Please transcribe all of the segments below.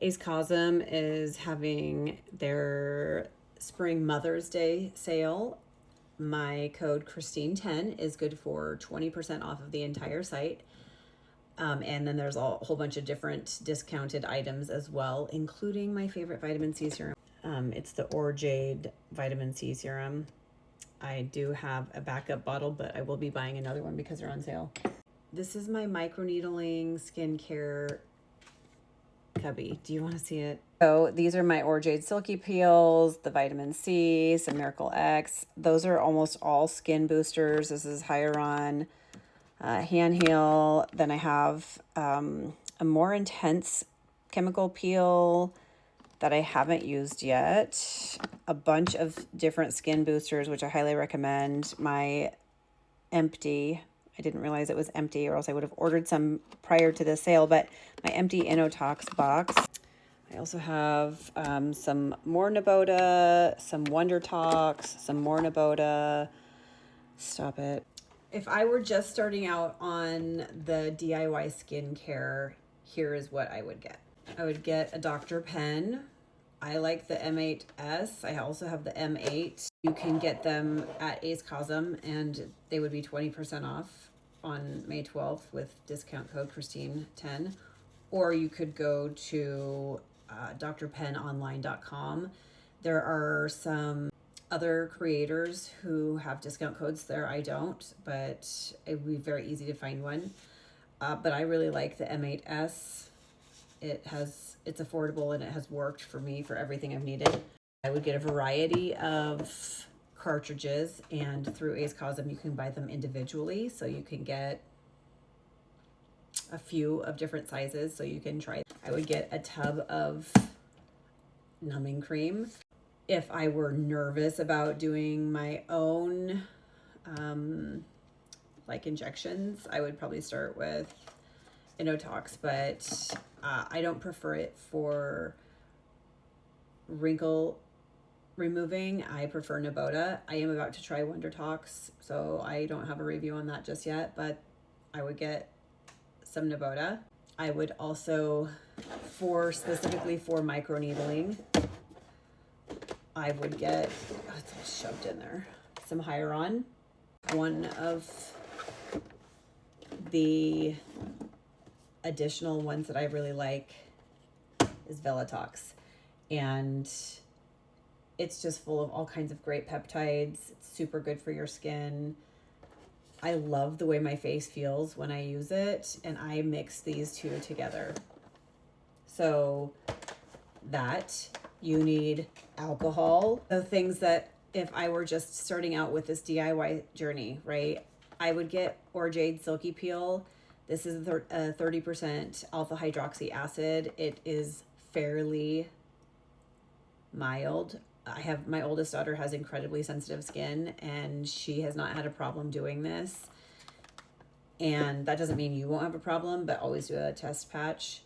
Ace Cosm is having their spring Mother's Day sale. My code Christine10 is good for 20% off of the entire site. And then there's a whole bunch of different discounted items as well, including my favorite vitamin C serum. It's the Orjade vitamin C serum. I do have a backup bottle, but I will be buying another one because they're on sale. This is my microneedling skincare cubby. Do you want to see it? So these are my Orjade Silky Peels, the vitamin C, some Miracle X. Those are almost all skin boosters. This is Hyaluron, Hand Heal. Then I have a more intense chemical peel that I haven't used yet. A bunch of different skin boosters, which I highly recommend. My empty, I didn't realize it was empty or else I would have ordered some prior to the sale, but my empty Innotox box. I also have some more Naboda, some Wonder Tox, some more Naboda. Stop it. If I were just starting out on the DIY skincare, here is what I would get. I would get a Dr. Pen. I like the M8S. I also have the M8. You can get them at Ace Cosm, and they would be 20% off on May 12th with discount code Christine10. Or you could go to drpenonline.com. There are some other creators who have discount codes there. I don't, but it would be very easy to find one. But I really like the M8S. It's affordable and it has worked for me for everything I've needed. I would get a variety of cartridges, and through Ace Cosm you can buy them individually, so you can get a few of different sizes so you can try. I would get a tub of numbing cream. If I were nervous about doing my own like injections, I would probably start with Innotox, but I don't prefer it for wrinkle removing. I prefer Naboda. I am about to try Wonder Tox, so I don't have a review on that just yet, but I would get some Naboda. I would also, specifically for microneedling, I would get, it's all shoved in there, some Hyaluron. One of the additional ones that I really like is Velatox, and it's just full of all kinds of great peptides. It's super good for your skin. I love the way my face feels when I use it, and I mix these two together. So that you need alcohol. The things that if I were just starting out with this DIY journey, right, I would get Orjade Silky Peel. This is a 30% alpha hydroxy acid. It is fairly mild. My oldest daughter has incredibly sensitive skin, and she has not had a problem doing this. And that doesn't mean you won't have a problem, but always do a test patch.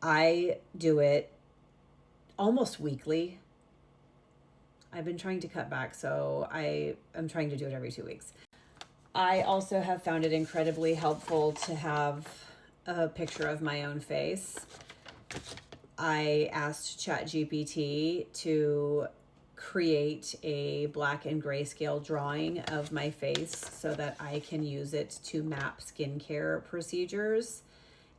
I do it almost weekly. I've been trying to cut back, so I'm trying to do it every 2 weeks. I also have found it incredibly helpful to have a picture of my own face. I asked ChatGPT to create a black and grayscale drawing of my face so that I can use it to map skincare procedures.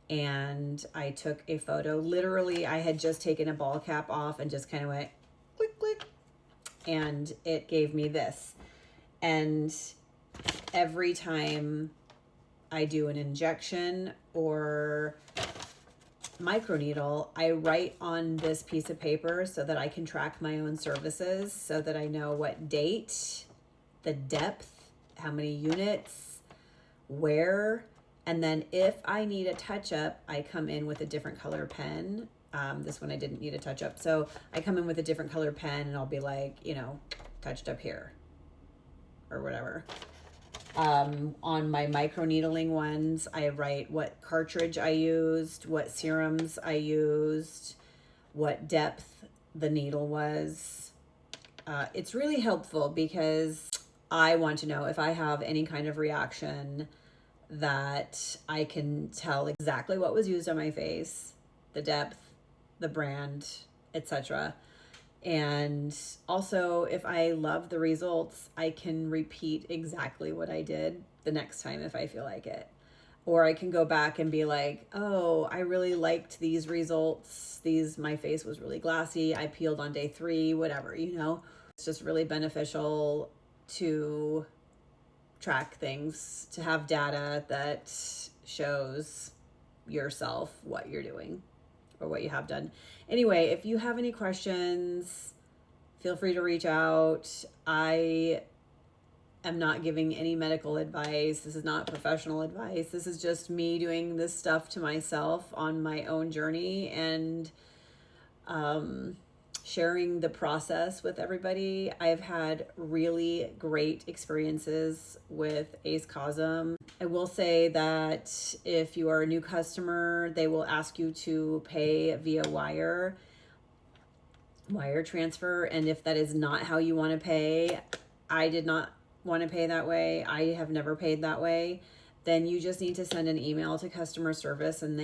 And I took a photo. Literally, I had just taken a ball cap off and just kind of went click, click, and it gave me this. And every time I do an injection or microneedle, I write on this piece of paper so that I can track my own services, so that I know what date, the depth, how many units, where, and then if I need a touch-up, I come in with a different color pen. This one I didn't need a touch-up, so I come in with a different color pen and I'll be like, touched up here or whatever. On my microneedling ones, I write what cartridge I used, what serums I used, what depth the needle was. It's really helpful because I want to know if I have any kind of reaction, that I can tell exactly what was used on my face, the depth, the brand, etc. And also, if I love the results, I can repeat exactly what I did the next time if I feel like it. Or I can go back and be like, oh, I really liked these results. My face was really glassy. I peeled on day 3, whatever, It's just really beneficial to track things, to have data that shows yourself what you're doing or what you have done. Anyway, if you have any questions, feel free to reach out. I am not giving any medical advice. This is not professional advice. This is just me doing this stuff to myself on my own journey and sharing the process with everybody. I've had really great experiences with Ace Cosm. I will say that if you are a new customer, they will ask you to pay via wire transfer. And if that is not how you want to pay, I did not want to pay that way. I have never paid that way. Then you just need to send an email to customer service and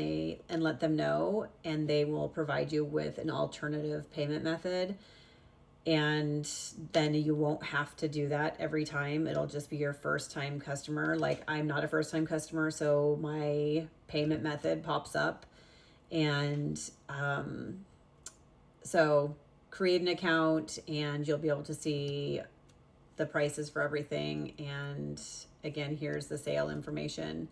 let them know, and they will provide you with an alternative payment method. And then you won't have to do that every time. It'll just be your first time customer. Like, I'm not a first time customer, so my payment method pops up. And so create an account and you'll be able to see the prices for everything. And again, here's the sale information.